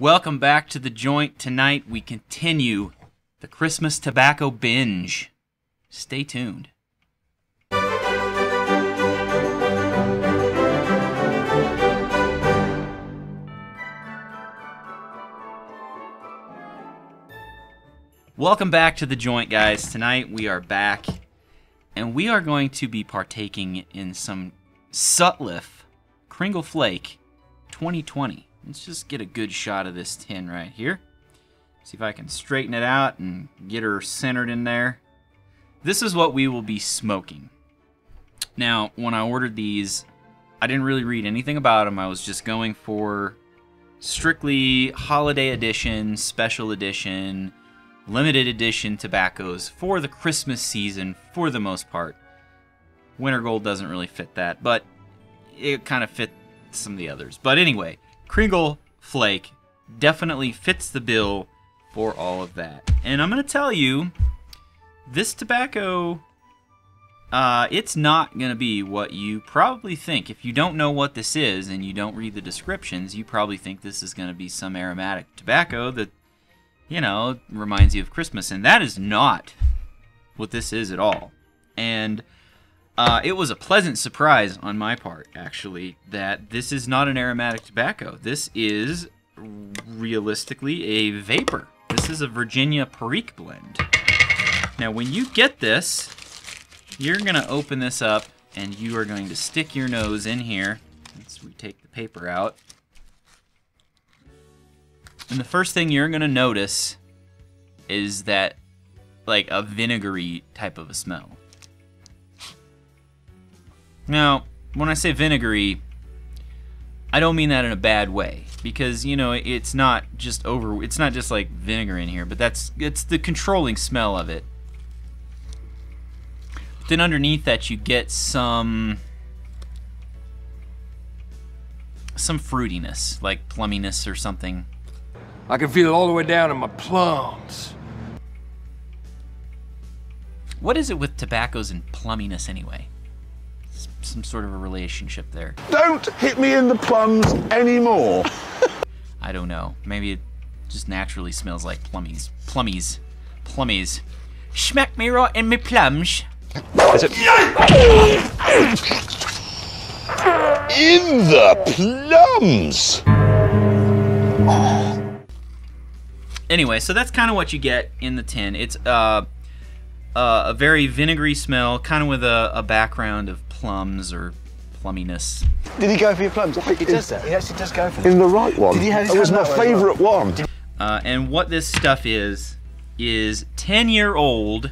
Welcome back to The Joint. Tonight we continue the Christmas tobacco binge. Stay tuned. Welcome back to The Joint, guys. Tonight we are back, and we are going to be partaking in some Sutliff Cringle Flake 2020. Let's just get a good shot of this tin right here. See if I can straighten it out and get her centered in there. This is what we will be smoking. Now, when I ordered these, I didn't really read anything about them. I was just going for strictly holiday edition, special edition, limited edition tobaccos for the Christmas season for the most part. Winter Gold doesn't really fit that, but it kind of fit some of the others. But anyway, Cringle Flake definitely fits the bill for all of that. And I'm going to tell you, this tobacco, it's not going to be what you probably think. If you don't know what this is and you don't read the descriptions, you probably think this is going to be some aromatic tobacco that, you know, reminds you of Christmas. And that is not what this is at all. And it was a pleasant surprise on my part, actually, that this is not an aromatic tobacco. This is realistically a vapor. This is a Virginia Perique blend. Now, when you get this, you're going to open this up, and you are going to stick your nose in here. Let's retake the paper out. And the first thing you're going to notice is that, like, a vinegary type of a smell. Now, when I say vinegary, I don't mean that in a bad way, because, you know, it's not just like vinegar in here, but it's the controlling smell of it. Then underneath that you get some fruitiness, like plumminess or something. I can feel it all the way down in my plums. What is it with tobaccos and plumminess anyway? Some sort of a relationship there. Don't hit me in the plums anymore. I don't know. Maybe it just naturally smells like plummies. Plummies. Plummies. Smack me right in me plums. Is it? In the plums. Anyway, so that's kind of what you get in the tin. It's a very vinegary smell, kind of with a background of plums or plumminess. Did he go for your plums? He does that. He actually does go for them. In the right one. Did he have his It was hand my that way as well? favourite one. And what this stuff is 10-year-old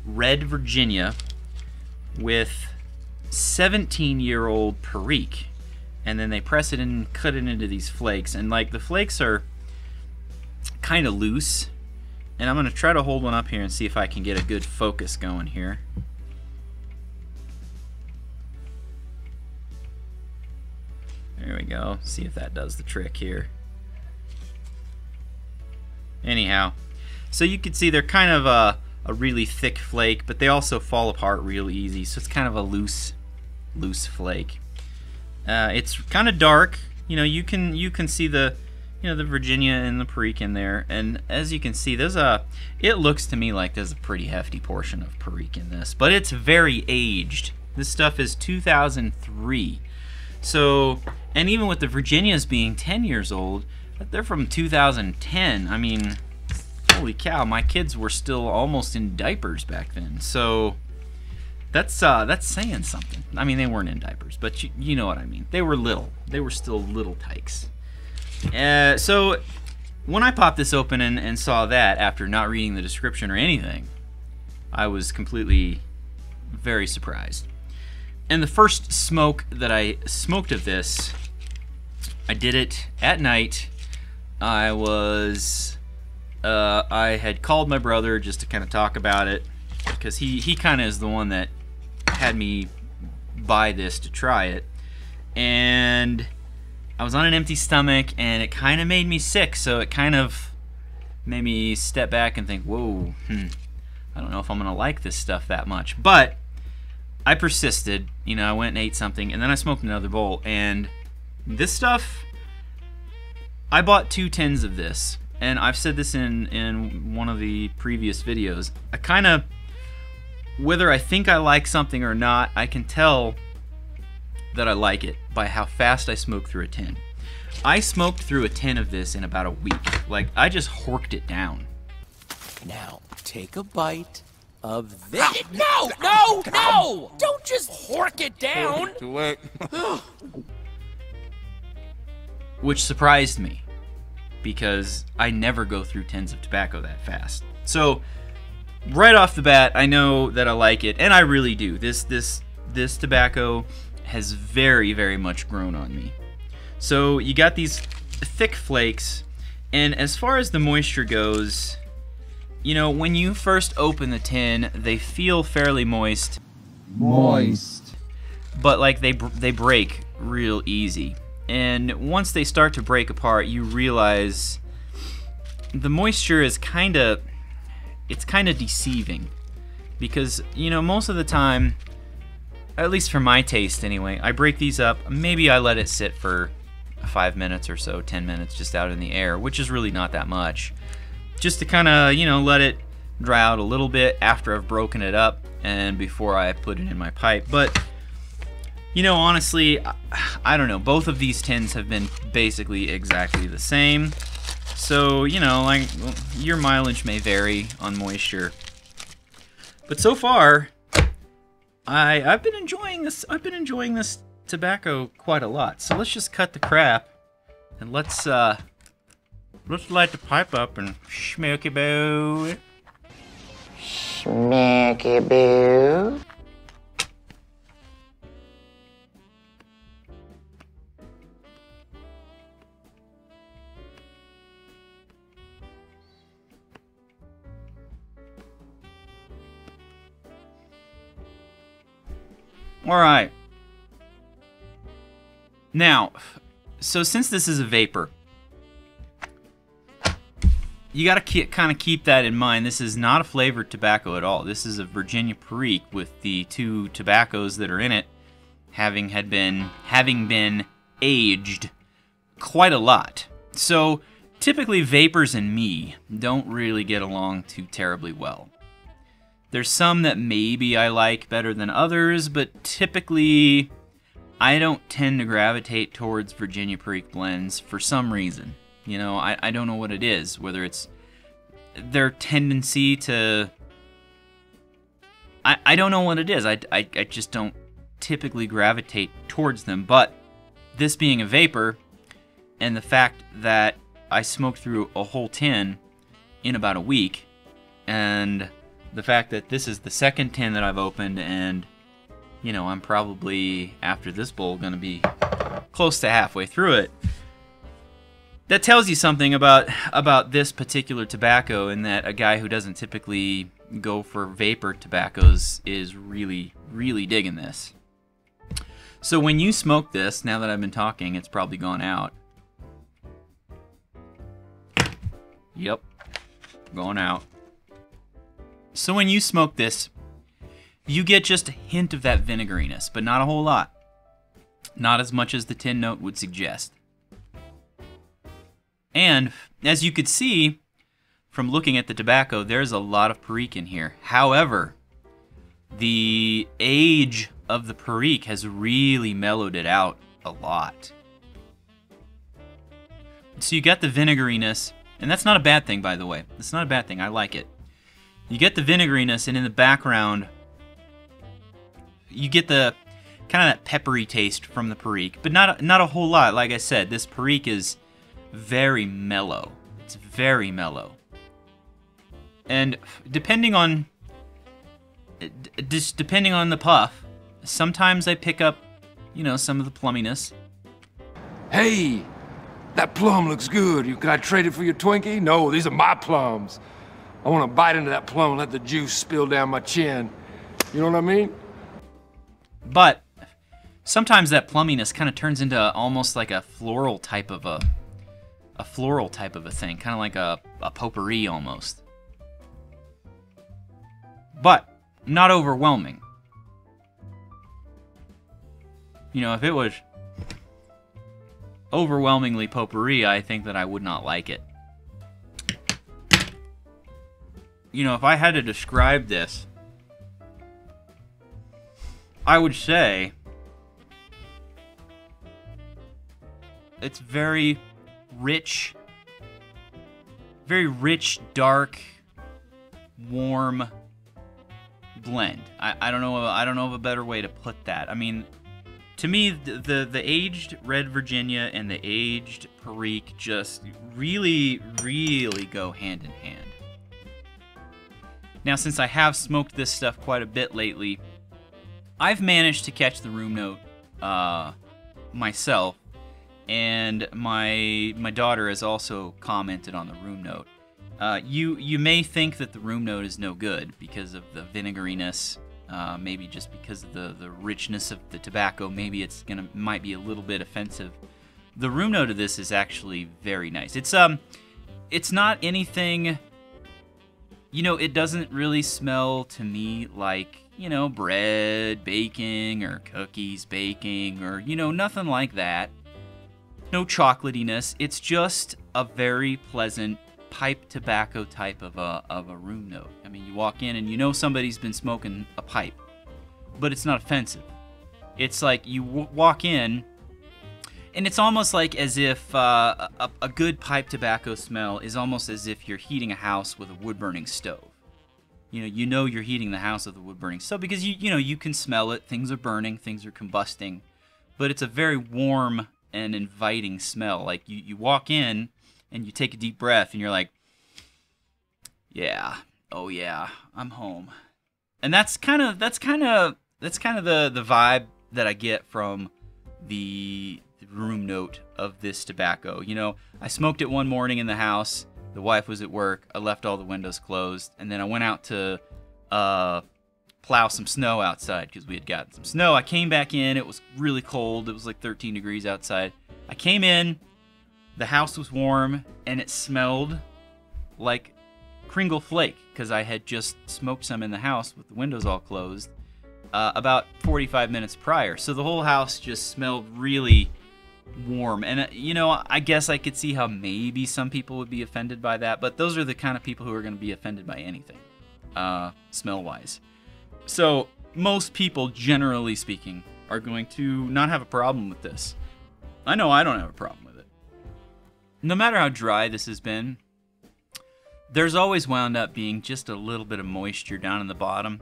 red Virginia with 17-year-old Perique. And then they press it and cut it into these flakes. And like the flakes are kind of loose. And I'm going to try to hold one up here and see if I can get a good focus going here. There we go. See if that does the trick here. Anyhow, so you can see they're kind of a really thick flake, but they also fall apart real easy. So it's kind of a loose flake. It's kind of dark. You know, you can see the the Virginia and the Perique in there, and as you can see, it looks to me like there's a pretty hefty portion of Perique in this, but it's very aged. This stuff is 2003. So, and even with the Virginias being 10 years old, they're from 2010. I mean, holy cow, my kids were still almost in diapers back then. So, that's saying something. I mean, they weren't in diapers, but you know what I mean. They were little. They were still little tykes. So, when I popped this open and saw that, after not reading the description or anything, I was completely very surprised. And the first smoke that I smoked of this, I did it at night. I had called my brother just to kind of talk about it, because he kind of is the one that had me buy this to try it. And I was on an empty stomach, and it kind of made me sick, so it kind of made me step back and think, whoa, I don't know if I'm going to like this stuff that much. But I persisted. You know, I went and ate something, and then I smoked another bowl, and this stuff, I bought 2 tins of this, and I've said this in one of the previous videos. I kind of, whether I think I like something or not, I can tell that I like it by how fast I smoke through a tin. I smoked through a tin of this in about a week. Like, I just horked it down. Now, take a bite of this. No! No! No! Don't just hork it down! Too late. Which surprised me, because I never go through tins of tobacco that fast. So, right off the bat, I know that I like it, and I really do. This tobacco has very, very much grown on me. So, you got these thick flakes, and as far as the moisture goes, you know, when you first open the tin, they feel fairly moist. But like they break real easy. And once they start to break apart, you realize the moisture is kind of deceiving, because, you know, most of the time, at least for my taste anyway, I break these up, maybe I let it sit for 5 minutes or so, 10 minutes just out in the air, which is really not that much, just to kind of, you know, let it dry out a little bit after I've broken it up and before I put it in my pipe. But, you know, honestly, I don't know, both of these tins have been basically exactly the same. So, you know, like, your mileage may vary on moisture. But so far, I've been enjoying this tobacco quite a lot. So let's just cut the crap and let's light the pipe up and smoky boo. Smoky boo. Alright. Now, so since this is a vapor, you gotta kind of keep that in mind. This is not a flavored tobacco at all. This is a Virginia Perique with the 2 tobaccos that are in it having been aged quite a lot. So typically vapors and me don't really get along too terribly well. There's some that maybe I like better than others, but typically I don't tend to gravitate towards Virginia Perique blends for some reason. You know, I don't know what it is, whether it's their tendency to... I don't know what it is. I just don't typically gravitate towards them. But this being a vapor, and the fact that I smoked through a whole tin in about a week, and the fact that this is the second tin that I've opened, and, you know, I'm probably, after this bowl, going to be close to halfway through it. That tells you something about this particular tobacco, and that a guy who doesn't typically go for vapor tobaccos is really, really digging this. So when you smoke this, now that I've been talking, it's probably gone out. Yep, going out. So when you smoke this, you get just a hint of that vinegariness, but not a whole lot. Not as much as the tin note would suggest. And, as you could see from looking at the tobacco, there's a lot of Perique in here. However, the age of the Perique has really mellowed it out a lot. So you got the vinegariness, and that's not a bad thing, by the way. It's not a bad thing. I like it. You get the vinegariness, and in the background, you get the kind of that peppery taste from the Perique, but not a whole lot. Like I said, this Perique is very mellow. It's very mellow. And depending on the puff, sometimes I pick up, you know, some of the plumminess. Hey, that plum looks good. Can I trade it for your Twinkie? No, these are my plums. I want to bite into that plum and let the juice spill down my chin. You know what I mean? But sometimes that plumminess kind of turns into almost like a floral type of a thing, kind of like a potpourri almost. But not overwhelming. You know, if it was overwhelmingly potpourri, I think that I would not like it. You know, if I had to describe this, I would say it's very rich, dark, warm blend. I don't know of a better way to put that. I mean, to me, the aged Red Virginia and the aged Perique just really go hand in hand. Now, since I have smoked this stuff quite a bit lately, I've managed to catch the room note myself, and my daughter has also commented on the room note. You may think that the room note is no good because of the vinegariness, maybe just because of the richness of the tobacco. Maybe might be a little bit offensive. The room note of this is actually very nice. It's not anything, you know, it doesn't really smell to me like, you know, bread baking or cookies baking or, you know, nothing like that. No chocolatiness. It's just a very pleasant pipe tobacco type of a room note. I mean, you walk in and you know somebody's been smoking a pipe, but it's not offensive. It's like you walk in, and it's almost like as if a good pipe tobacco smell is almost as if you're heating a house with a wood-burning stove. You know you're heating the house with a wood-burning stove because you know you can smell it. Things are burning, things are combusting, but it's a very warm and inviting smell. Like you walk in and you take a deep breath and you're like, yeah, oh yeah, I'm home. And that's kind of the vibe that I get from the room note of this tobacco. You know, I smoked it one morning in the house. The wife was at work. I left all the windows closed, and then I went out to plow some snow outside because we had gotten some snow. I came back in. It was really cold. It was like 13 degrees outside. I came in. The house was warm, and it smelled like Cringle Flake because I had just smoked some in the house with the windows all closed about 45 minutes prior. So the whole house just smelled really warm. And, you know, I guess I could see how maybe some people would be offended by that, but those are the kind of people who are going to be offended by anything, smell-wise. So most people, generally speaking, are going to not have a problem with this. I know I don't have a problem with it. No matter how dry this has been, there's always wound up being just a little bit of moisture down in the bottom.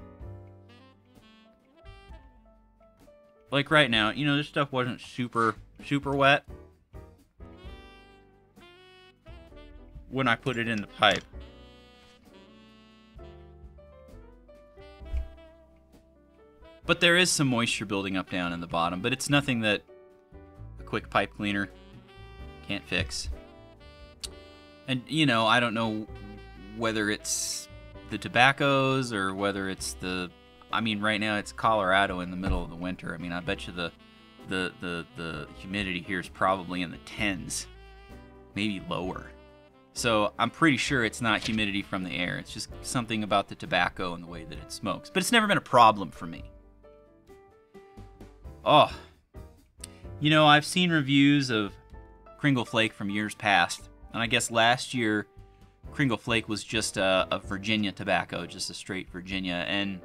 Like right now, you know, this stuff wasn't super wet when I put it in the pipe. But there is some moisture building up down in the bottom, but it's nothing that a quick pipe cleaner can't fix. And, you know, I don't know whether it's the tobaccos or whether it's the... I mean, right now it's Colorado in the middle of the winter. I mean, I bet you the humidity here is probably in the 10s, maybe lower. So I'm pretty sure it's not humidity from the air. It's just something about the tobacco and the way that it smokes. But it's never been a problem for me. Oh, you know, I've seen reviews of Cringle Flake from years past, and I guess last year Cringle Flake was just a Virginia tobacco, just a straight Virginia, and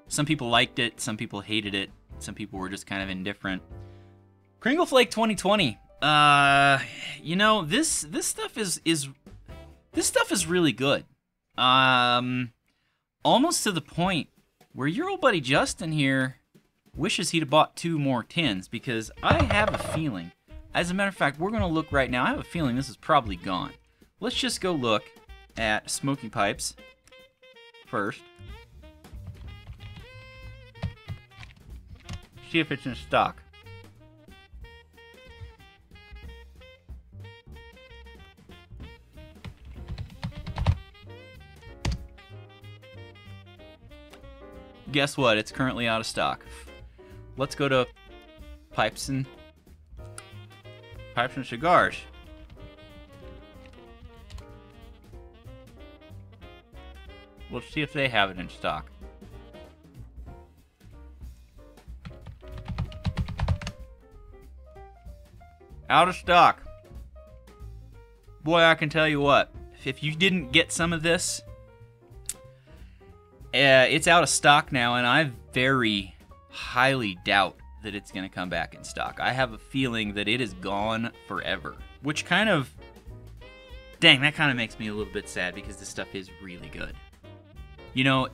some people liked it, some people hated it, some people were just kind of indifferent. Cringle Flake 2020, you know, this stuff is really good. Almost to the point where your old buddy Justin here wishes he'd have bought 2 more tins, because I have a feeling, as a matter of fact, we're going to look right now, I have a feeling this is probably gone. Let's just go look at smoking pipes first. See if it's in stock. Guess what? It's currently out of stock. Let's go to pipes and cigars. Let's see if they have it in stock. Out of stock. Boy, I can tell you what. If you didn't get some of this, it's out of stock now, and I very highly doubt that it's going to come back in stock. I have a feeling that it is gone forever, which kind of, dang, that kind of makes me a little bit sad because this stuff is really good. You know,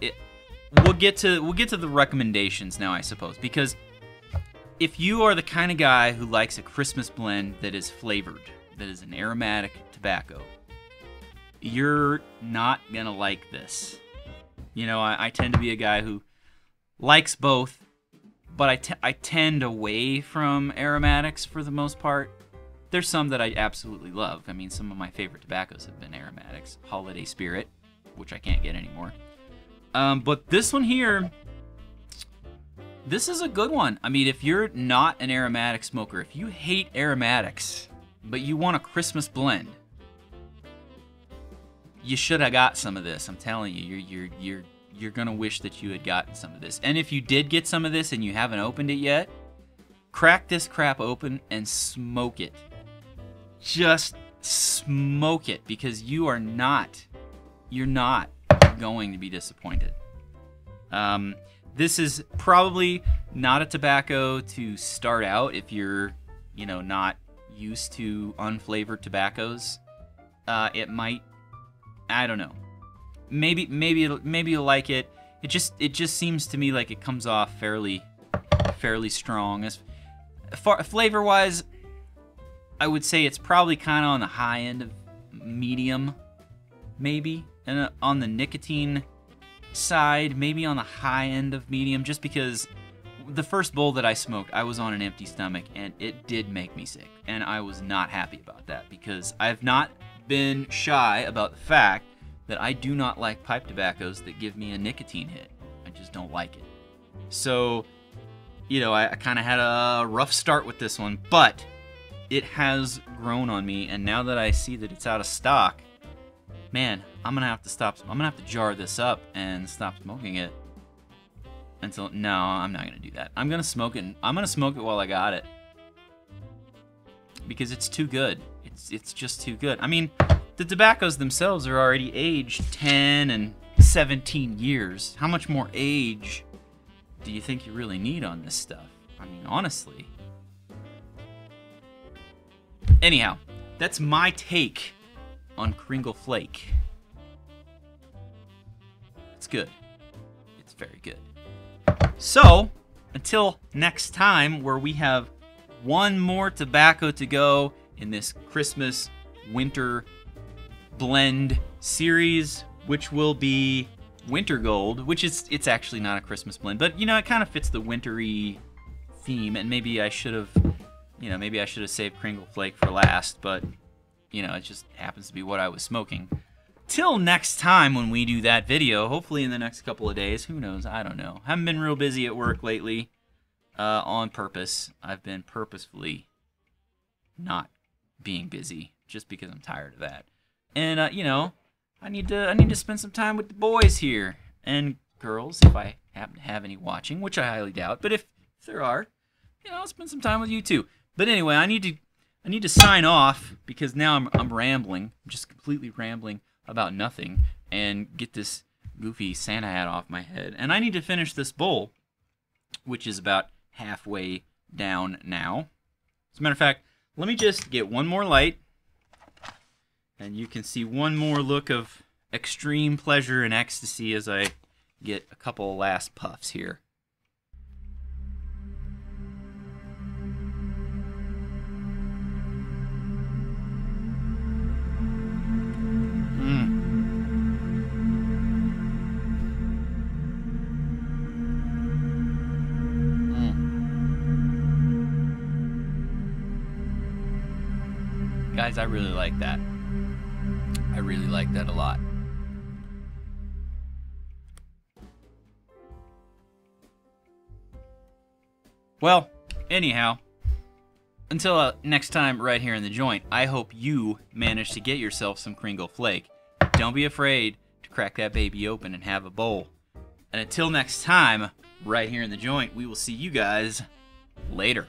we'll get to the recommendations now, I suppose, because if you are the kind of guy who likes a Christmas blend that is flavored, that is an aromatic tobacco, you're not going to like this. You know, I tend to be a guy who likes both, but I tend away from aromatics for the most part. There's some that I absolutely love. I mean, some of my favorite tobaccos have been aromatics. Holiday Spirit, which I can't get anymore. But this one here, this is a good one. I mean, if you're not an aromatic smoker, if you hate aromatics, but you want a Christmas blend, you should have got some of this. I'm telling you, you're gonna wish that you had gotten some of this. And if you did get some of this and you haven't opened it yet, crack this crap open and smoke it. Just smoke it, because you're not going to be disappointed. This is probably not a tobacco to start out if you're, you know, not used to unflavored tobaccos. It might, I don't know. Maybe you'll like it. It just seems to me like it comes off fairly strong. As flavor-wise, I would say it's probably kind of on the high end of medium, maybe, and on the nicotine side, maybe on the high end of medium, just because the first bowl that I smoked, I was on an empty stomach, and it did make me sick, and I was not happy about that, because I've not been shy about the fact that I do not like pipe tobaccos that give me a nicotine hit. I just don't like it. So, you know, I kind of had a rough start with this one, but it has grown on me, and now that I see that it's out of stock, man, I'm gonna have to stop. I'm gonna have to jar this up and stop smoking it until. No, I'm not gonna do that. I'm gonna smoke it. I'm gonna smoke it while I got it, because it's too good. It's just too good. I mean, the tobaccos themselves are already aged 10 and 17 years. How much more age do you think you really need on this stuff? I mean, honestly. Anyhow, that's my take on Cringle Flake. It's good. It's very good. So, until next time, where we have one more tobacco to go in this Christmas winter blend series, which will be Winter Gold, which it's actually not a Christmas blend, but you know, it kind of fits the wintry theme, and maybe I should have, you know, maybe I should have saved Cringle Flake for last, but you know, it just happens to be what I was smoking. Till next time when we do that video, hopefully in the next couple of days, who knows, I don't know. Haven't been real busy at work lately, on purpose. I've been purposefully not being busy, just because I'm tired of that. And, you know, I need to spend some time with the boys here, and girls, if I happen to have any watching, which I highly doubt, but if there are, you know, I'll spend some time with you too. But anyway, I need to sign off, because now I'm rambling. I'm just completely rambling about nothing, and get this goofy Santa hat off my head. And I need to finish this bowl, which is about halfway down now. As a matter of fact, let me just get one more light, and you can see one more look of extreme pleasure and ecstasy as I get a couple last puffs here. Guys, I really like that. I really like that a lot. Well, anyhow, until next time right here in the joint, I hope you manage to get yourself some Cringle Flake. Don't be afraid to crack that baby open and have a bowl. And until next time, right here in the joint, we will see you guys later.